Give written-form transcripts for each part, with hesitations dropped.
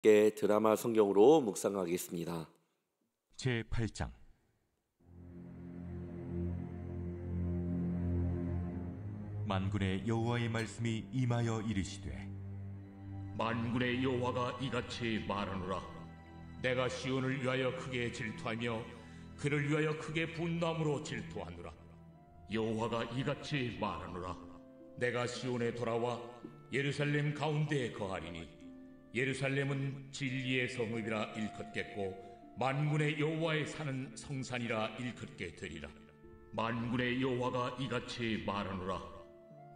함께 드라마 성경으로 묵상하겠습니다. 제8장. 만군의 여호와의 말씀이 임하여 이르시되, 만군의 여호와가 이같이 말하노라. 내가 시온을 위하여 크게 질투하며 그를 위하여 크게 분노함으로 질투하노라. 여호와가 이같이 말하노라. 내가 시온에 돌아와 예루살렘 가운데에 거하리니 예루살렘은 진리의 성읍이라 일컫겠고 만군의 여호와의 사는 성산이라 일컫게 되리라. 만군의 여호와가 이같이 말하노라.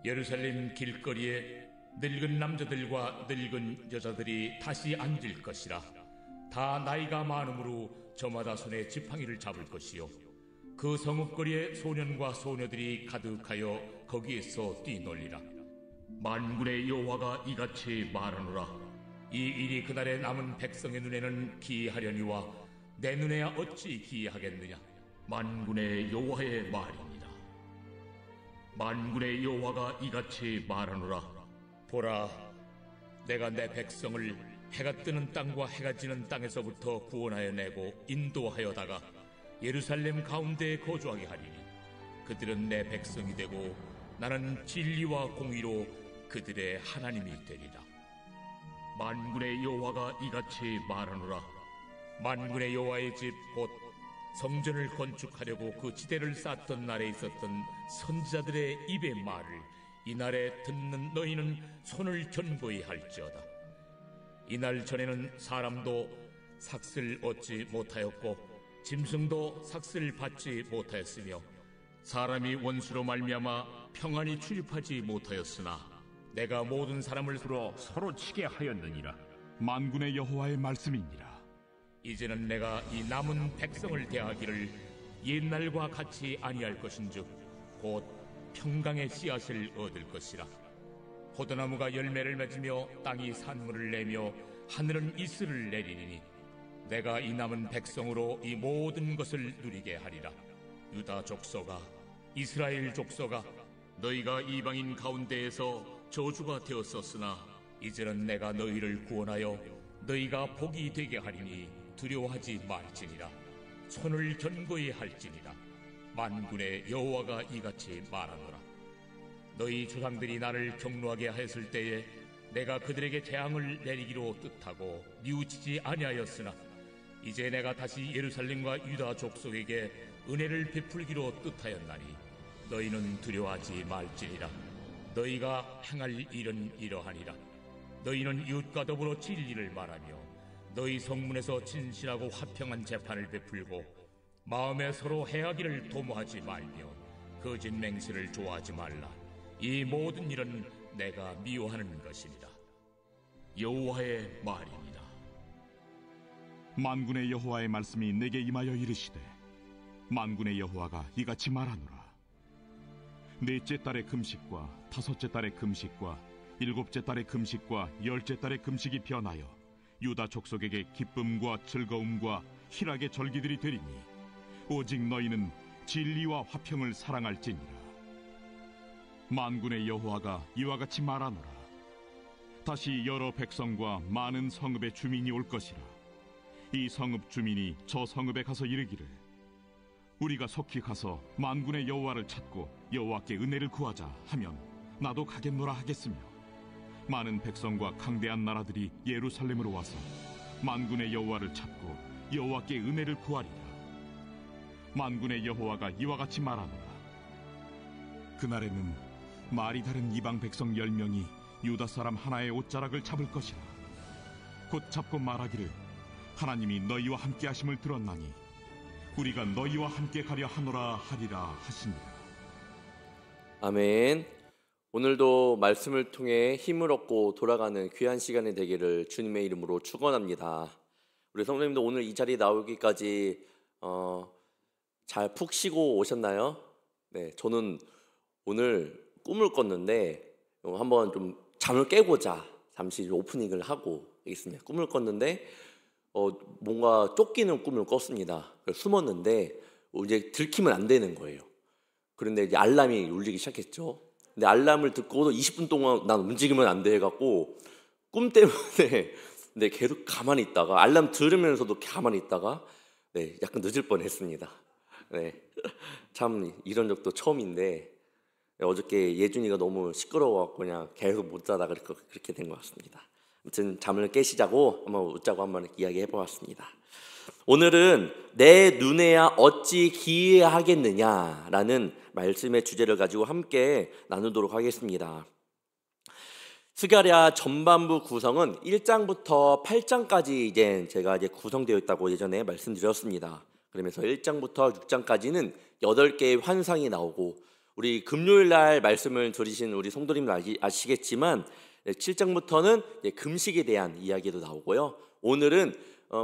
예루살렘 길거리에 늙은 남자들과 늙은 여자들이 다시 앉을 것이라. 다 나이가 많으므로 저마다 손에 지팡이를 잡을 것이요 그 성읍거리에 소년과 소녀들이 가득하여 거기에서 뛰놀리라. 만군의 여호와가 이같이 말하노라. 이 일이 그날에 남은 백성의 눈에는 기이하려니와 내 눈에야 어찌 기이하겠느냐. 만군의 여호와의 말이니라. 만군의 여호와가 이같이 말하노라. 보라, 내가 내 백성을 해가 뜨는 땅과 해가 지는 땅에서부터 구원하여 내고 인도하여다가 예루살렘 가운데에 거주하게 하리니 그들은 내 백성이 되고 나는 진리와 공의로 그들의 하나님이 되리라. 만군의 여호와가 이같이 말하노라. 만군의 여호와의 집 곧 성전을 건축하려고 그 지대를 쌓던 날에 있었던 선지자들의 입의 말을 이날에 듣는 너희는 손을 견고히 할지어다. 이날 전에는 사람도 삭슬 얻지 못하였고 짐승도 삭슬 받지 못하였으며 사람이 원수로 말미암아 평안히 출입하지 못하였으나 내가 모든 사람을 서로 치게 하였느니라. 만군의 여호와의 말씀이니라. 이제는 내가 이 남은 백성을 대하기를 옛날과 같이 아니할 것인즉 곧 평강의 씨앗을 얻을 것이라. 포도나무가 열매를 맺으며 땅이 산물을 내며 하늘은 이슬을 내리니 내가 이 남은 백성으로 이 모든 것을 누리게 하리라. 유다 족속아, 이스라엘 족속아, 너희가 이방인 가운데에서 저주가 되었었으나 이제는 내가 너희를 구원하여 너희가 복이 되게 하리니 두려워하지 말지니라. 손을 견고히 할지니라. 만군의 여호와가 이같이 말하노라. 너희 조상들이 나를 경노하게 하였을 때에 내가 그들에게 재앙을 내리기로 뜻하고 뉘우치지 아니하였으나 이제 내가 다시 예루살렘과 유다 족속에게 은혜를 베풀기로 뜻하였나니 너희는 두려워하지 말지니라. 너희가 행할 일은 이러하니라. 너희는 이웃과 더불어 진리를 말하며 너희 성문에서 진실하고 화평한 재판을 베풀고 마음에 서로 해하기를 도모하지 말며 거짓 맹세를 좋아하지 말라. 이 모든 일은 내가 미워하는 것이니라. 여호와의 말이니라. 만군의 여호와의 말씀이 내게 임하여 이르시되, 만군의 여호와가 이같이 말하노라. 넷째 달의 금식과 다섯째 달의 금식과 일곱째 달의 금식과 열째 달의 금식이 변하여 유다 족속에게 기쁨과 즐거움과 희락의 절기들이 되리니 오직 너희는 진리와 화평을 사랑할지니라. 만군의 여호와가 이와 같이 말하노라. 다시 여러 백성과 많은 성읍의 주민이 올 것이라. 이 성읍 주민이 저 성읍에 가서 이르기를, 우리가 속히 가서 만군의 여호와를 찾고 여호와께 은혜를 구하자 하면 나도 가겠노라 하겠으며, 많은 백성과 강대한 나라들이 예루살렘으로 와서 만군의 여호와를 찾고 여호와께 은혜를 구하리라. 만군의 여호와가 이와 같이 말하노라. 그날에는 말이 다른 이방 백성 10명이 유다 사람 하나의 옷자락을 잡을 것이라. 곧 잡고 말하기를, 하나님이 너희와 함께 하심을 들었나니 우리가 너희와 함께 가려 하노라 하리라 하시니라. 아멘. 오늘도 말씀을 통해 힘을 얻고 돌아가는 귀한 시간이 되기를 주님의 이름으로 축원합니다. 우리 성도님도 오늘 이 자리에 나오기까지 잘 푹 쉬고 오셨나요? 네, 저는 오늘 꿈을 꿨는데 한번 좀 잠을 깨고자 잠시 오프닝을 하고 있습니다. 꿈을 꿨는데 뭔가 쫓기는 꿈을 꿨습니다. 숨었는데 이제 들키면 안 되는 거예요. 그런데 이제 알람이 울리기 시작했죠. 근데 알람을 듣고도 20분 동안 난 움직이면 안 돼 해갖고 꿈 때문에 근데 계속 가만히 있다가 알람 들으면서도 가만히 있다가 네, 약간 늦을 뻔했습니다. 네, 참 이런 적도 처음인데 어저께 예준이가 너무 시끄러워갖고 그냥 계속 못 자다가 그렇게 된 것 같습니다. 아무튼 잠을 깨시자고 한번 웃자고 한번 이야기해 보았습니다. 오늘은 내 눈에야 어찌 기이하겠느냐라는 말씀의 주제를 가지고 함께 나누도록 하겠습니다. 스가랴 전반부 구성은 1장부터 8장까지 제가 구성되어 있다고 예전에 말씀드렸습니다. 그러면서 1장부터 6장까지는 8개의 환상이 나오고, 우리 금요일 날 말씀을 들으신 우리 성도님들 아시겠지만 7장부터는 금식에 대한 이야기도 나오고요. 오늘은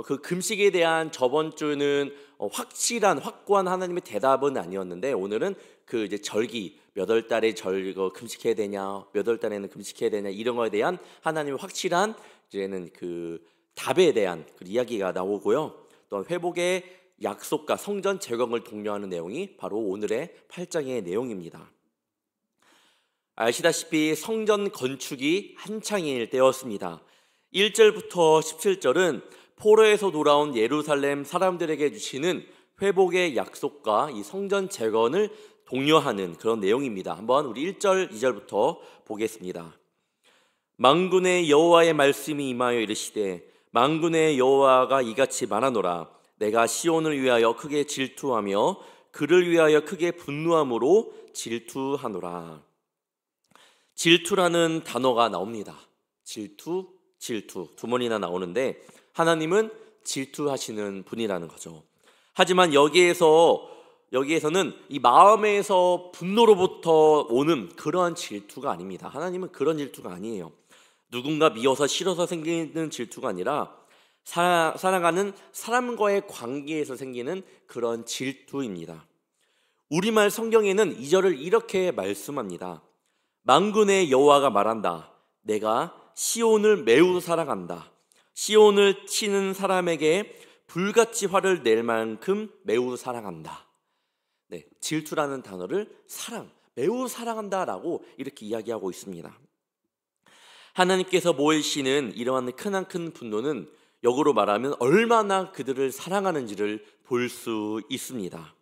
그 금식에 대한 저번 주는 확고한 하나님의 대답은 아니었는데, 오늘은 그 절기 몇 월 달에 금식해야 되냐, 몇 월 달에는 금식해야 되냐, 이런 거에 대한 하나님의 확실한 이제는 그 답에 대한 그 이야기가 나오고요. 또 회복의 약속과 성전 재건을 독려하는 내용이 바로 오늘의 8장의 내용입니다. 아시다시피 성전 건축이 한창일 때였습니다. 1절부터 17절은 포로에서 돌아온 예루살렘 사람들에게 주시는 회복의 약속과 이 성전 재건을 독려하는 그런 내용입니다. 한번 우리 1절, 2절부터 보겠습니다. 만군의 여호와의 말씀이 임하여 이르시되, 만군의 여호와가 이같이 말하노라. 내가 시온을 위하여 크게 질투하며 그를 위하여 크게 분노함으로 질투하노라. 질투라는 단어가 나옵니다. 질투 두 번이나 나오는데 하나님은 질투하시는 분이라는 거죠. 하지만 여기에서는 이 마음에서 분노로부터 오는 그러한 질투가 아닙니다. 하나님은 그런 질투가 아니에요. 누군가 미워서 싫어서 생기는 질투가 아니라 사랑하는 사람과의 관계에서 생기는 그런 질투입니다. 우리말 성경에는 2절을 이렇게 말씀합니다. 만군의 여호와가 말한다. 내가 시온을 매우 사랑한다. 시온을 치는 사람에게 불같이 화를 낼 만큼 매우 사랑한다. 네, 질투라는 단어를 매우 사랑한다라고 이렇게 이야기하고 있습니다. 하나님께서 보이시는 이러한 큰 분노는 역으로 말하면 얼마나 그들을 사랑하는지를 볼 수 있습니다.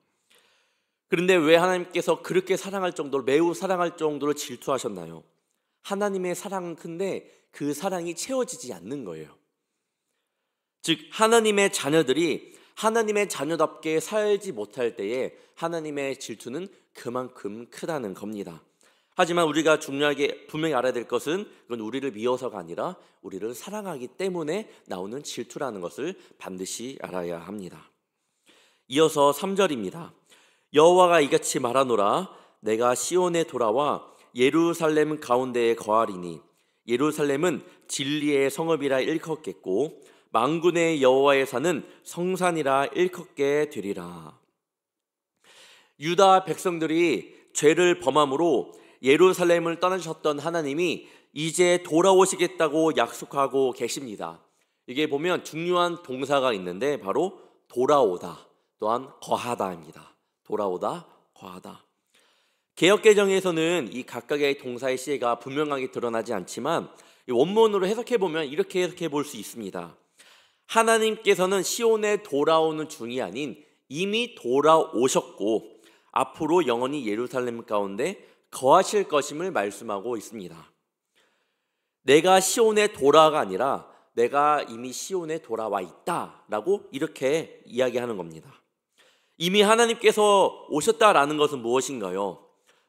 그런데 왜 하나님께서 그렇게 사랑할 정도로, 매우 사랑할 정도로 질투하셨나요? 하나님의 사랑은 큰데 그 사랑이 채워지지 않는 거예요. 즉 하나님의 자녀들이 하나님의 자녀답게 살지 못할 때에 하나님의 질투는 그만큼 크다는 겁니다. 하지만 우리가 중요하게 분명히 알아야 될 것은, 그건 우리를 미워서가 아니라 우리를 사랑하기 때문에 나오는 질투라는 것을 반드시 알아야 합니다. 이어서 3절입니다. 여호와가 이같이 말하노라. 내가 시온에 돌아와 예루살렘 가운데에 거하리니 예루살렘은 진리의 성읍이라 일컫겠고 만군의 여호와의 산은 성산이라 일컫게 되리라. 유다 백성들이 죄를 범함으로 예루살렘을 떠나셨던 하나님이 이제 돌아오시겠다고 약속하고 계십니다. 이게 보면 중요한 동사가 있는데 바로 돌아오다, 또한 거하다입니다. 돌아오다, 거하다. 개역개정에서는 이 각각의 동사의 시제가 분명하게 드러나지 않지만 원문으로 해석해보면 이렇게 해석해 볼 수 있습니다. 하나님께서는 시온에 돌아오는 중이 아닌 이미 돌아오셨고 앞으로 영원히 예루살렘 가운데 거하실 것임을 말씀하고 있습니다. 내가 시온에 돌아가 아니라 내가 이미 시온에 돌아와 있다라고 이렇게 이야기하는 겁니다. 이미 하나님께서 오셨다라는 것은 무엇인가요?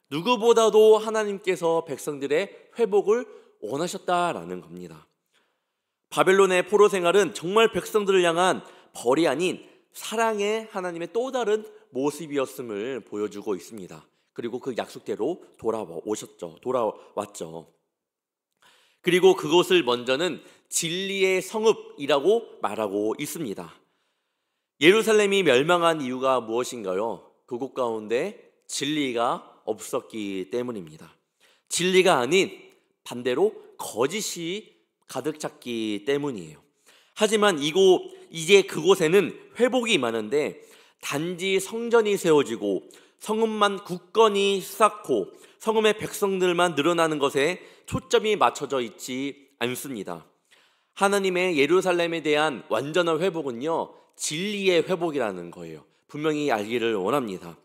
누구보다도 하나님께서 백성들의 회복을 원하셨다라는 겁니다. 바벨론의 포로 생활은 정말 백성들을 향한 벌이 아닌 사랑의 하나님의 또 다른 모습이었음을 보여주고 있습니다. 그리고 그 약속대로 돌아왔죠. 그리고 그곳을 먼저는 진리의 성읍이라고 말하고 있습니다. 예루살렘이 멸망한 이유가 무엇인가요? 그곳 가운데 진리가 없었기 때문입니다. 진리가 아닌 반대로 거짓이 가득 찼기 때문이에요. 하지만 이제 그곳에는 회복이 임하는데 단지 성전이 세워지고 성읍만 굳건히 쌓고 성읍의 백성들만 늘어나는 것에 초점이 맞춰져 있지 않습니다. 하나님의 예루살렘에 대한 완전한 회복은요, 진리의 회복이라는 거예요. 분명히 알기를 원합니다.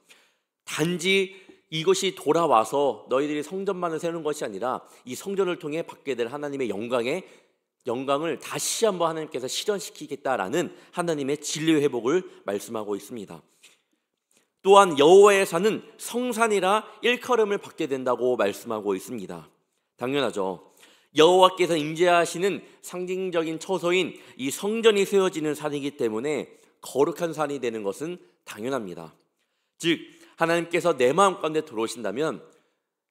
단지 이것이 돌아와서 너희들이 성전만을 세우는 것이 아니라 이 성전을 통해 받게 될 하나님의 영광을 다시 한번 하나님께서 실현시키겠다라는 하나님의 진리의 회복을 말씀하고 있습니다. 또한 여호와의 산은 성산이라 일컬음을 받게 된다고 말씀하고 있습니다. 당연하죠. 여호와께서 임재하시는 상징적인 처소인 이 성전이 세워지는 산이기 때문에 거룩한 산이 되는 것은 당연합니다. 즉 하나님께서 내 마음 가운데 들어오신다면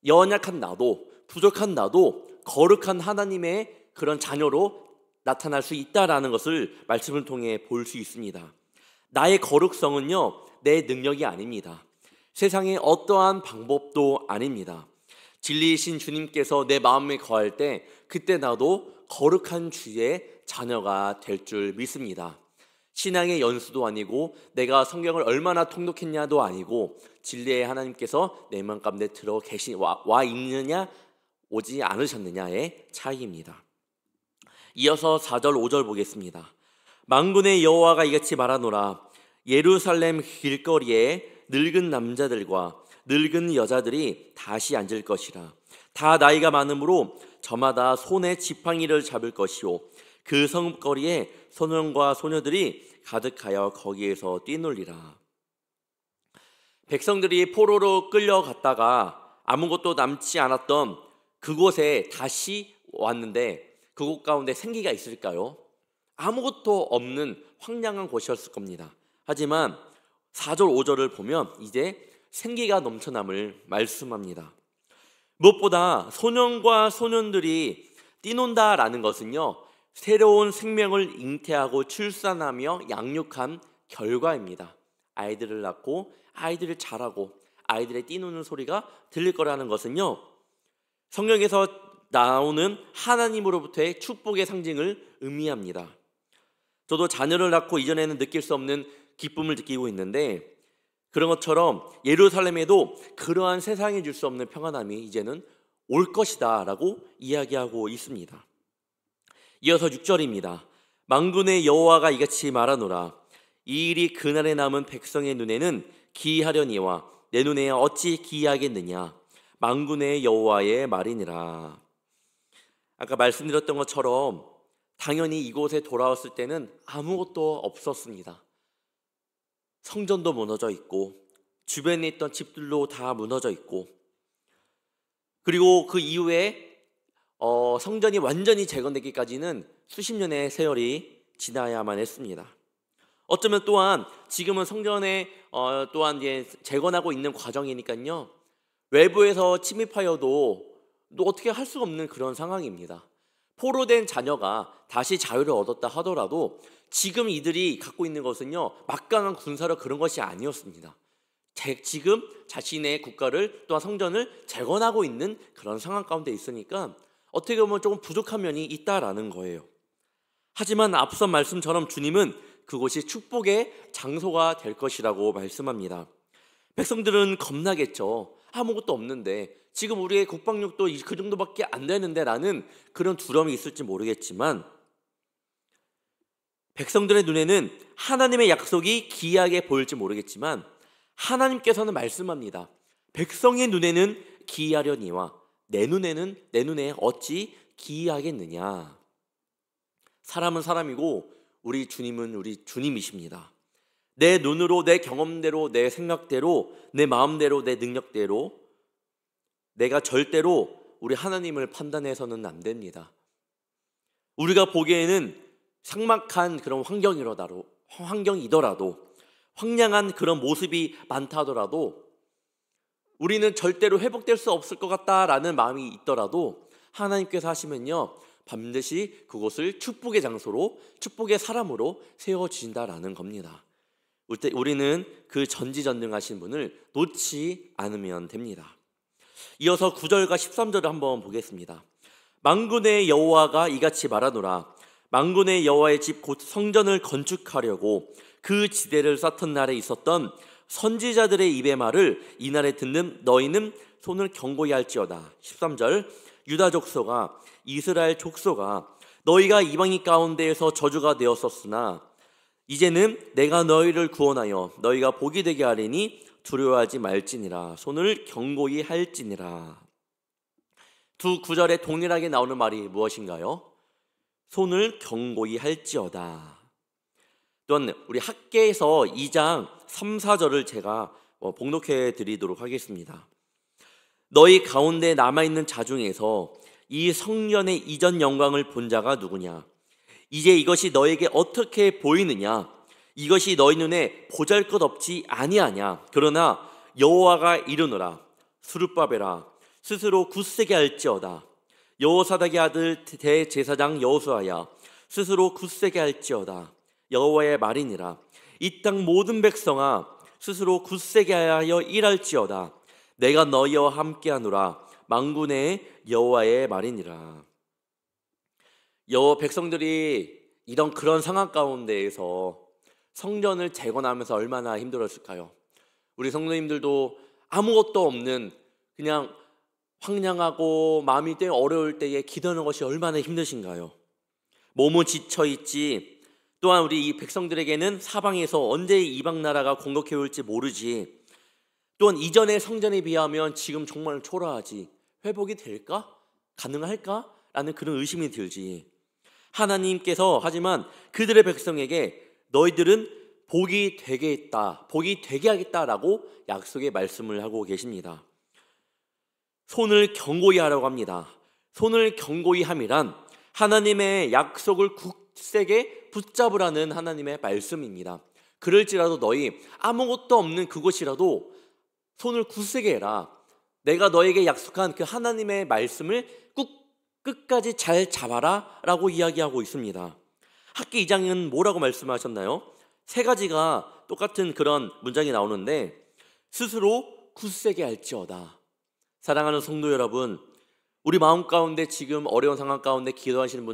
연약한 나도, 부족한 나도 거룩한 하나님의 그런 자녀로 나타날 수 있다라는 것을 말씀을 통해 볼 수 있습니다. 나의 거룩성은요, 내 능력이 아닙니다. 세상의 어떠한 방법도 아닙니다. 진리이신 주님께서 내 마음에 거할 때 그때 나도 거룩한 주의 자녀가 될 줄 믿습니다. 신앙의 연수도 아니고 내가 성경을 얼마나 통독했냐도 아니고 진리의 하나님께서 내 마음 가운데 들어 와 있느냐 오지 않으셨느냐의 차이입니다. 이어서 4절 5절 보겠습니다. 만군의 여호와가 이같이 말하노라. 예루살렘 길거리에 늙은 남자들과 늙은 여자들이 다시 앉을 것이라. 다 나이가 많으므로 저마다 손에 지팡이를 잡을 것이요 그 성읍거리에 소년과 소녀들이 가득하여 거기에서 뛰놀리라. 백성들이 포로로 끌려갔다가 아무것도 남지 않았던 그곳에 다시 왔는데 그곳 가운데 생기가 있을까요? 아무것도 없는 황량한 곳이었을 겁니다. 하지만 4절 5절을 보면 이제 생기가 넘쳐남을 말씀합니다. 무엇보다 소년과 소년들이 뛰논다라는 것은요, 새로운 생명을 잉태하고 출산하며 양육한 결과입니다. 아이들을 낳고 아이들을 자라고 아이들의 뛰노는 소리가 들릴 거라는 것은요, 성경에서 나오는 하나님으로부터의 축복의 상징을 의미합니다. 저도 자녀를 낳고 이전에는 느낄 수 없는 기쁨을 느끼고 있는데 그런 것처럼 예루살렘에도 그러한 세상에 줄 수 없는 평안함이 이제는 올 것이다 라고 이야기하고 있습니다. 이어서 6절입니다. 만군의 여호와가 이같이 말하노라. 이 일이 그날에 남은 백성의 눈에는 기이하려니와 내 눈에 어찌 기이하겠느냐. 만군의 여호와의 말이니라. 아까 말씀드렸던 것처럼 당연히 이곳에 돌아왔을 때는 아무것도 없었습니다. 성전도 무너져 있고 주변에 있던 집들도 다 무너져 있고 그리고 그 이후에 성전이 완전히 재건되기까지는 수십 년의 세월이 지나야만 했습니다. 어쩌면 또한 지금은 성전에 또한 이제 재건하고 있는 과정이니까요. 외부에서 침입하여도 또 어떻게 할 수가 없는 그런 상황입니다. 포로된 자녀가 다시 자유를 얻었다 하더라도 지금 이들이 갖고 있는 것은요, 막강한 군사력 그런 것이 아니었습니다. 지금 자신의 국가를 또한 성전을 재건하고 있는 그런 상황 가운데 있으니까 어떻게 보면 조금 부족한 면이 있다라는 거예요. 하지만 앞선 말씀처럼 주님은 그곳이 축복의 장소가 될 것이라고 말씀합니다. 백성들은 겁나겠죠. 아무것도 없는데 지금 우리의 국방력도 그 정도밖에 안 되는데 라는 그런 두려움이 있을지 모르겠지만 백성들의 눈에는 하나님의 약속이 기이하게 보일지 모르겠지만 하나님께서는 말씀합니다. 백성의 눈에는 기이하려니와 내 눈에 어찌 기이하겠느냐. 사람은 사람이고 우리 주님은 우리 주님이십니다. 내 눈으로, 내 경험대로, 내 생각대로, 내 마음대로, 내 능력대로 내가 절대로 우리 하나님을 판단해서는 안 됩니다. 우리가 보기에는 삭막한 그런 환경이더라도 황량한 그런 모습이 많다 하더라도 우리는 절대로 회복될 수 없을 것 같다라는 마음이 있더라도 하나님께서 하시면요, 반드시 그곳을 축복의 장소로, 축복의 사람으로 세워주신다라는 겁니다. 우리는 그 전지전능하신 분을 놓지 않으면 됩니다. 이어서 9절과 13절을 한번 보겠습니다. 만군의 여호와가 이같이 말하노라. 만군의 여호와의 집 곧 성전을 건축하려고 그 지대를 쌓던 날에 있었던 선지자들의 입의 말을 이날에 듣는 너희는 손을 견고히 할지어다. 13절. 유다 족속아, 이스라엘 족속아, 너희가 이방인 가운데에서 저주가 되었었으나 이제는 내가 너희를 구원하여 너희가 복이 되게 하리니 두려워하지 말지니라. 손을 견고히 할지니라. 두 구절에 동일하게 나오는 말이 무엇인가요? 손을 견고히 할지어다. 또한 우리 학개에서 2장 3, 4절을 제가 봉독해 드리도록 하겠습니다. 너희 가운데 남아있는 자 중에서 이 성전의 이전 영광을 본 자가 누구냐? 이제 이것이 너에게 어떻게 보이느냐? 이것이 너희 눈에 보잘것없지 아니하냐? 그러나 여호와가 이르노라. 스룹바벨아, 스스로 굳세게 할지어다. 여호사닥의 아들 대제사장 여호수아야, 스스로 굳세게 할지어다. 여호와의 말이니라. 이 땅 모든 백성아, 스스로 굳세게 하여 일할지어다. 내가 너희와 함께하노라. 만군의 여호와의 말이니라. 백성들이 이런 그런 상황 가운데에서 성전을 재건하면서 얼마나 힘들었을까요? 우리 성도님들도 아무것도 없는 그냥 황량하고 마음이 때 어려울 때에 기도하는 것이 얼마나 힘드신가요? 몸은 지쳐있지. 또한 우리 이 백성들에게는 사방에서 언제 이방 나라가 공격해 올지 모르지. 또한 이전의 성전에 비하면 지금 정말 초라하지. 회복이 될까? 가능할까? 라는 그런 의심이 들지. 하나님께서 하지만 그들의 백성에게 너희들은 복이 되겠다, 복이 되게 하겠다라고 약속의 말씀을 하고 계십니다. 손을 견고히 하라고 합니다. 손을 견고히 함이란 하나님의 약속을 굳세게 붙잡으라는 하나님의 말씀입니다. 그럴지라도 너희 아무것도 없는 그곳이라도 손을 굳세게 해라. 내가 너에게 약속한 그 하나님의 말씀을 끝까지 잘 잡아라 라고 이야기하고 있습니다. 학기 2장은 뭐라고 말씀하셨나요? 세 가지가 똑같은 그런 문장이 나오는데, 스스로 굳세게 할지어다. 사랑하는 성도 여러분, 우리 마음 가운데 지금 어려운 상황 가운데 기도하시는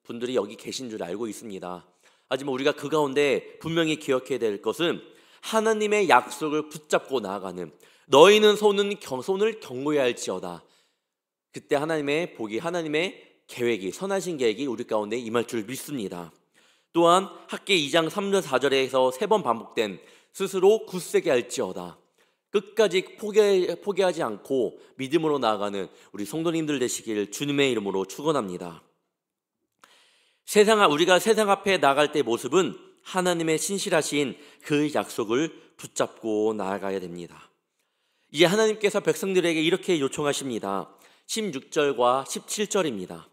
분들이 여기 계신 줄 알고 있습니다. 하지만 우리가 그 가운데 분명히 기억해야 될 것은 하나님의 약속을 붙잡고 나아가는, 너희는 손을 견고히 할지어다. 그때 하나님의 복이, 하나님의 계획이, 선하신 계획이 우리 가운데 임할 줄 믿습니다. 또한 학기 2장 3절 4절에서 3번 반복된 스스로 굳세게 할지어다. 끝까지 포기하지 않고 믿음으로 나아가는 우리 성도님들 되시길 주님의 이름으로 축원합니다. 우리가 세상 앞에 나갈 때 모습은 하나님의 신실하신 그 약속을 붙잡고 나아가야 됩니다. 이제 하나님께서 백성들에게 이렇게 요청하십니다. 16절과 17절입니다.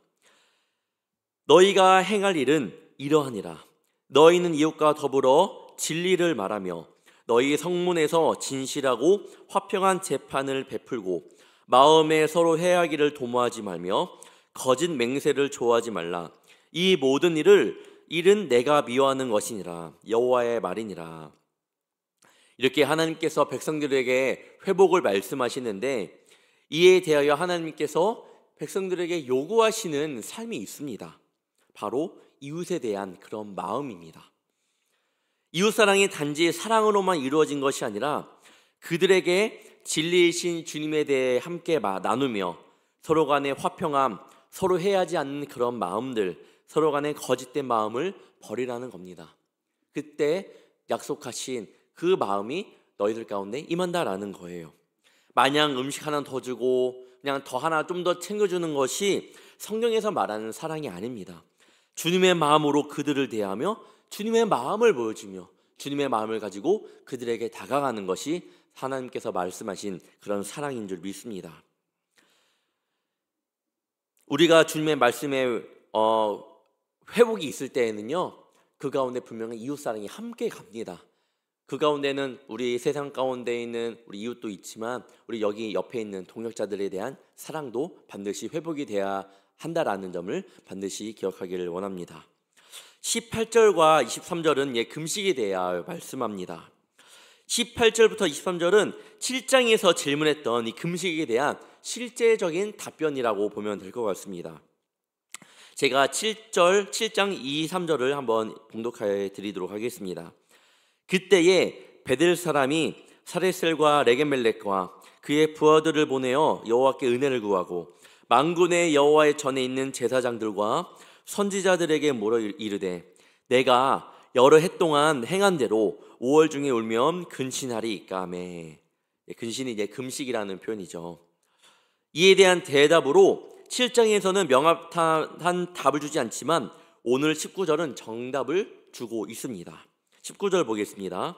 너희가 행할 일은 이러하니라. 너희는 이웃과 더불어 진리를 말하며 너희 성문에서 진실하고 화평한 재판을 베풀고 마음에 서로 해하기를 도모하지 말며 거짓 맹세를 좋아하지 말라. 이 모든 일은 내가 미워하는 것이니라. 여호와의 말이니라. 이렇게 하나님께서 백성들에게 회복을 말씀하시는데, 이에 대하여 하나님께서 백성들에게 요구하시는 삶이 있습니다. 바로 이웃에 대한 그런 마음입니다. 이웃사랑이 단지 사랑으로만 이루어진 것이 아니라 그들에게 진리이신 주님에 대해 함께 나누며 서로 간의 화평함, 서로 해하지 않는 그런 마음들, 서로 간의 거짓된 마음을 버리라는 겁니다. 그때 약속하신 그 마음이 너희들 가운데 임한다라는 거예요. 마냥 음식 하나 더 주고 그냥 더 하나 좀 더 챙겨주는 것이 성경에서 말하는 사랑이 아닙니다. 주님의 마음으로 그들을 대하며 주님의 마음을 보여주며 주님의 마음을 가지고 그들에게 다가가는 것이 하나님께서 말씀하신 그런 사랑인 줄 믿습니다. 우리가 주님의 말씀에 회복이 있을 때에는요, 그 가운데 분명히 이웃사랑이 함께 갑니다. 그 가운데는 우리 세상 가운데 있는 우리 이웃도 있지만 우리 여기 옆에 있는 동역자들에 대한 사랑도 반드시 회복이 돼야 한다라는 점을 반드시 기억하기를 원합니다. 18절과 23절은 금식에 대하여 말씀합니다. 18절부터 23절은 7장에서 질문했던 이 금식에 대한 실제적인 답변이라고 보면 될 것 같습니다. 제가 7장 2, 3절을 한번 봉독해 드리도록 하겠습니다. 그때에 베델 사람이 사레셀과 레게멜렉과 그의 부하들을 보내어 여호와께 은혜를 구하고 만군의 여호와의 전에 있는 제사장들과 선지자들에게 물어 이르되 내가 여러 해 동안 행한 대로 5월 중에 울면 근신하리이까 하매. 근신이 이제 금식이라는 표현이죠. 이에 대한 대답으로 7장에서는 명확한 답을 주지 않지만 오늘 19절은 정답을 주고 있습니다. 19절 보겠습니다.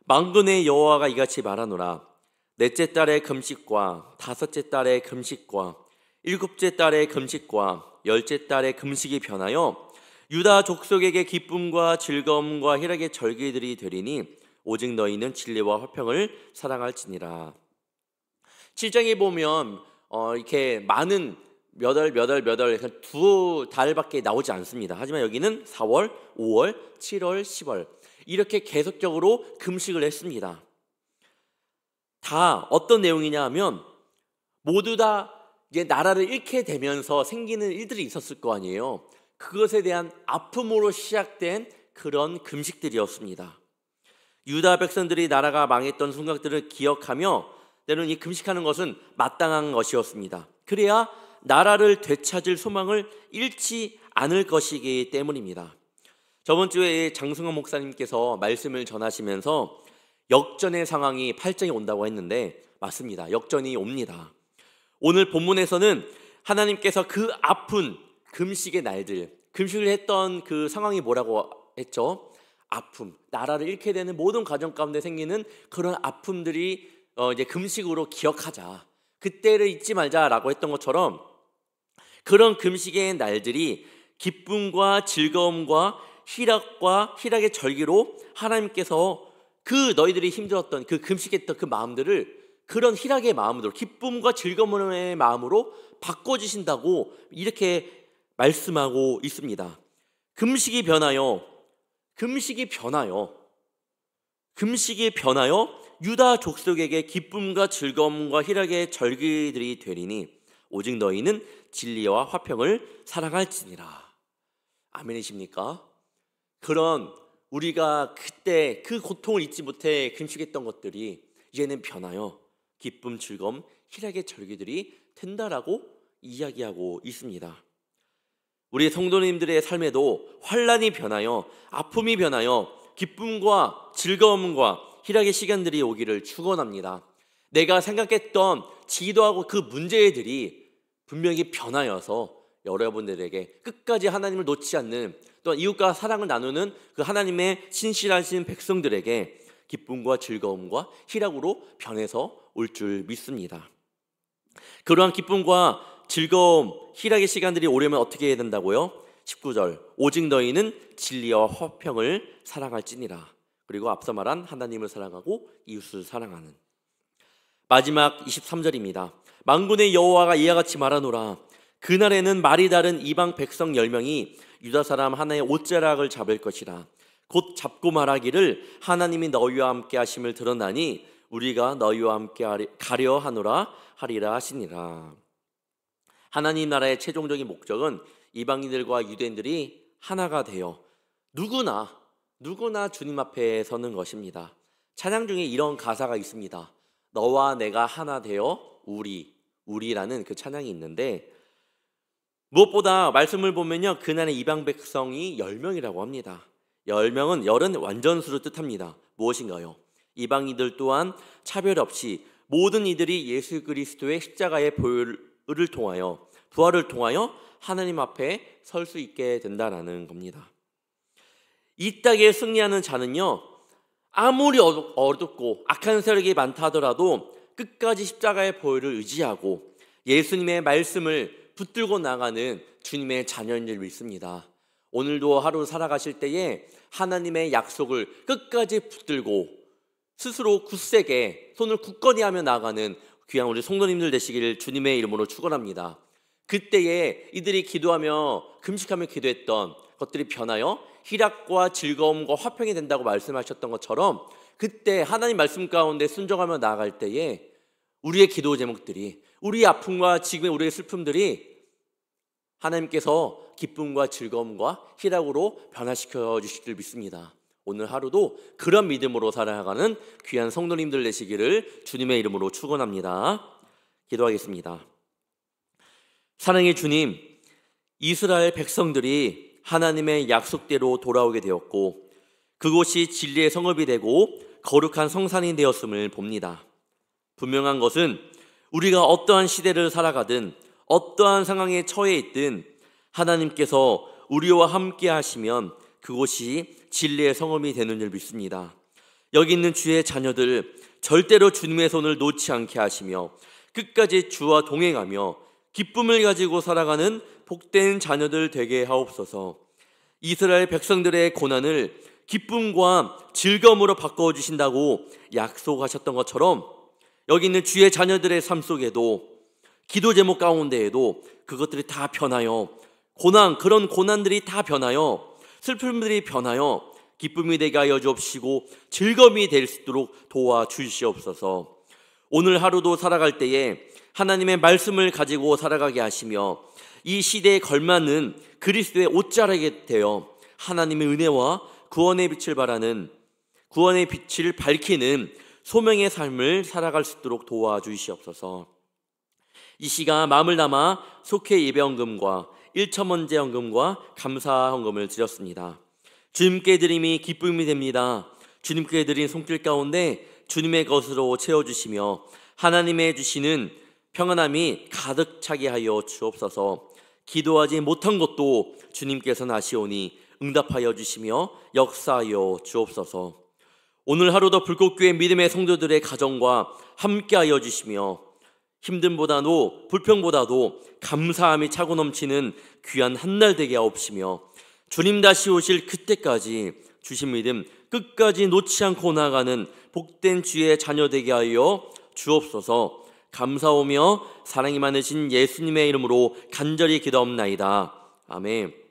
만군의 여호와가 이같이 말하노라. 넷째 달의 금식과 다섯째 달의 금식과 일곱째 달의 금식과 열째 달의 금식이 변하여 유다 족속에게 기쁨과 즐거움과 희락의 절기들이 되리니 오직 너희는 진리와 화평을 사랑할지니라. 7장에 보면 이렇게 많은 몇 월, 두 달밖에 나오지 않습니다. 하지만 여기는 4월, 5월, 7월, 10월 이렇게 계속적으로 금식을 했습니다. 다 어떤 내용이냐 하면 모두 다 이제 나라를 잃게 되면서 생기는 일들이 있었을 거 아니에요. 그것에 대한 아픔으로 시작된 그런 금식들이었습니다. 유다 백성들이 나라가 망했던 순간들을 기억하며 때로는 이 금식하는 것은 마땅한 것이었습니다. 그래야 나라를 되찾을 소망을 잃지 않을 것이기 때문입니다. 저번 주에 장승원 목사님께서 말씀을 전하시면서 역전의 상황이 8장에 온다고 했는데 맞습니다. 역전이 옵니다. 오늘 본문에서는 하나님께서 그 아픈 금식의 날들, 금식을 했던 그 상황이 뭐라고 했죠? 아픔, 나라를 잃게 되는 모든 가정 가운데 생기는 그런 아픔들이 이제 금식으로 기억하자, 그때를 잊지 말자라고 했던 것처럼 그런 금식의 날들이 기쁨과 즐거움과 희락의 절기로 하나님께서 그 너희들이 힘들었던 그 금식했던 그 마음들을 그런 희락의 마음으로, 기쁨과 즐거움의 마음으로 바꿔주신다고 이렇게 말씀하고 있습니다. 금식이 변하여 유다 족속에게 기쁨과 즐거움과 희락의 절기들이 되리니 오직 너희는 진리와 화평을 사랑할지니라. 아멘이십니까? 그런 우리가 그때 그 고통을 잊지 못해 금식했던 것들이 이제는 변하여 기쁨, 즐거움, 희락의 절기들이 된다라고 이야기하고 있습니다. 우리 성도님들의 삶에도 환난이 변하여 아픔이 변하여 기쁨과 즐거움과 희락의 시간들이 오기를 축원합니다. 내가 생각했던 지도하고 그 문제들이 분명히 변하여서 여러분들에게 끝까지 하나님을 놓지 않는, 또한 이웃과 사랑을 나누는 그 하나님의 신실하신 백성들에게 기쁨과 즐거움과 희락으로 변해서 올 줄 믿습니다. 그러한 기쁨과 즐거움, 희락의 시간들이 오려면 어떻게 해야 된다고요? 19절, 오직 너희는 진리와 화평을 사랑할지니라. 그리고 앞서 말한 하나님을 사랑하고 이웃을 사랑하는. 마지막 23절입니다. 만군의 여호와가 이와 같이 말하노라. 그날에는 말이 다른 이방 백성 10명이 유다 사람 하나의 옷자락을 잡을 것이라. 곧 잡고 말하기를 하나님이 너희와 함께 하심을 들었나니 우리가 너희와 함께 가려 하노라 하리라 하시니라. 하나님 나라의 최종적인 목적은 이방인들과 유대인들이 하나가 되어 누구나 주님 앞에 서는 것입니다. 찬양 중에 이런 가사가 있습니다. 너와 내가 하나 되어 우리라는 그 찬양이 있는데, 무엇보다 말씀을 보면요, 그날의 이방 백성이 10명이라고 합니다. 10명은 열은 완전수를 뜻합니다. 무엇인가요? 이방인들 또한 차별 없이 모든 이들이 예수 그리스도의 십자가의 보혈을 통하여, 부활을 통하여 하나님 앞에 설 수 있게 된다는 겁니다. 이 땅에 승리하는 자는요, 아무리 어둡고 악한 세력이 많다 하더라도 끝까지 십자가의 보혈을 의지하고 예수님의 말씀을 붙들고 나가는 주님의 자녀인 줄 믿습니다. 오늘도 하루 살아가실 때에 하나님의 약속을 끝까지 붙들고 스스로 굳세게 손을 굳건히 하며 나가는 귀한 우리 성도님들 되시기를 주님의 이름으로 축원합니다. 그때에 이들이 기도하며 금식하며 기도했던 것들이 변하여 희락과 즐거움과 화평이 된다고 말씀하셨던 것처럼, 그때 하나님 말씀 가운데 순종하며 나아갈 때에 우리의 기도 제목들이, 우리의 아픔과 지금의 우리의 슬픔들이 하나님께서 기쁨과 즐거움과 희락으로 변화시켜 주실 줄 믿습니다. 오늘 하루도 그런 믿음으로 살아가는 귀한 성도님들 되시기를 주님의 이름으로 축원합니다. 기도하겠습니다. 사랑의 주님, 이스라엘 백성들이 하나님의 약속대로 돌아오게 되었고 그곳이 진리의 성읍이 되고 거룩한 성산이 되었음을 봅니다. 분명한 것은 우리가 어떠한 시대를 살아가든 어떠한 상황에 처해 있든 하나님께서 우리와 함께 하시면 그곳이 진리의 성읍이 되는 줄 믿습니다. 여기 있는 주의 자녀들 절대로 주님의 손을 놓지 않게 하시며 끝까지 주와 동행하며 기쁨을 가지고 살아가는 복된 자녀들 되게 하옵소서. 이스라엘 백성들의 고난을 기쁨과 즐거움으로 바꿔주신다고 약속하셨던 것처럼 여기 있는 주의 자녀들의 삶 속에도 기도 제목 가운데에도 그것들이 다 변하여 그런 고난들이 다 변하여 슬픔들이 변하여 기쁨이 되게 하여 주옵시고 즐거움이 될 수 있도록 도와주시옵소서. 오늘 하루도 살아갈 때에 하나님의 말씀을 가지고 살아가게 하시며 이 시대에 걸맞는 그리스도의 옷자락이 되어 하나님의 은혜와 구원의 빛을 바라는 구원의 빛을 밝히는 소명의 삶을 살아갈 수 있도록 도와주시옵소서. 이 시간 마음을 담아 속회 예배헌금과 1,000원제 헌금과 감사 헌금을 드렸습니다. 주님께 드림이 기쁨이 됩니다. 주님께 드린 손길 가운데 주님의 것으로 채워주시며 하나님의 주시는 평안함이 가득 차게 하여 주옵소서. 기도하지 못한 것도 주님께서는 아시오니 응답하여 주시며 역사하여 주옵소서. 오늘 하루도 불꽃교회 믿음의 성도들의 가정과 함께하여 주시며 힘듦보다도 불평보다도 감사함이 차고 넘치는 귀한 한날 되게 하옵시며 주님 다시 오실 그때까지 주신 믿음 끝까지 놓지 않고 나아가는 복된 주의 자녀 되게 하여 주옵소서. 감사오며 사랑이 많으신 예수님의 이름으로 간절히 기도옵나이다. 아멘.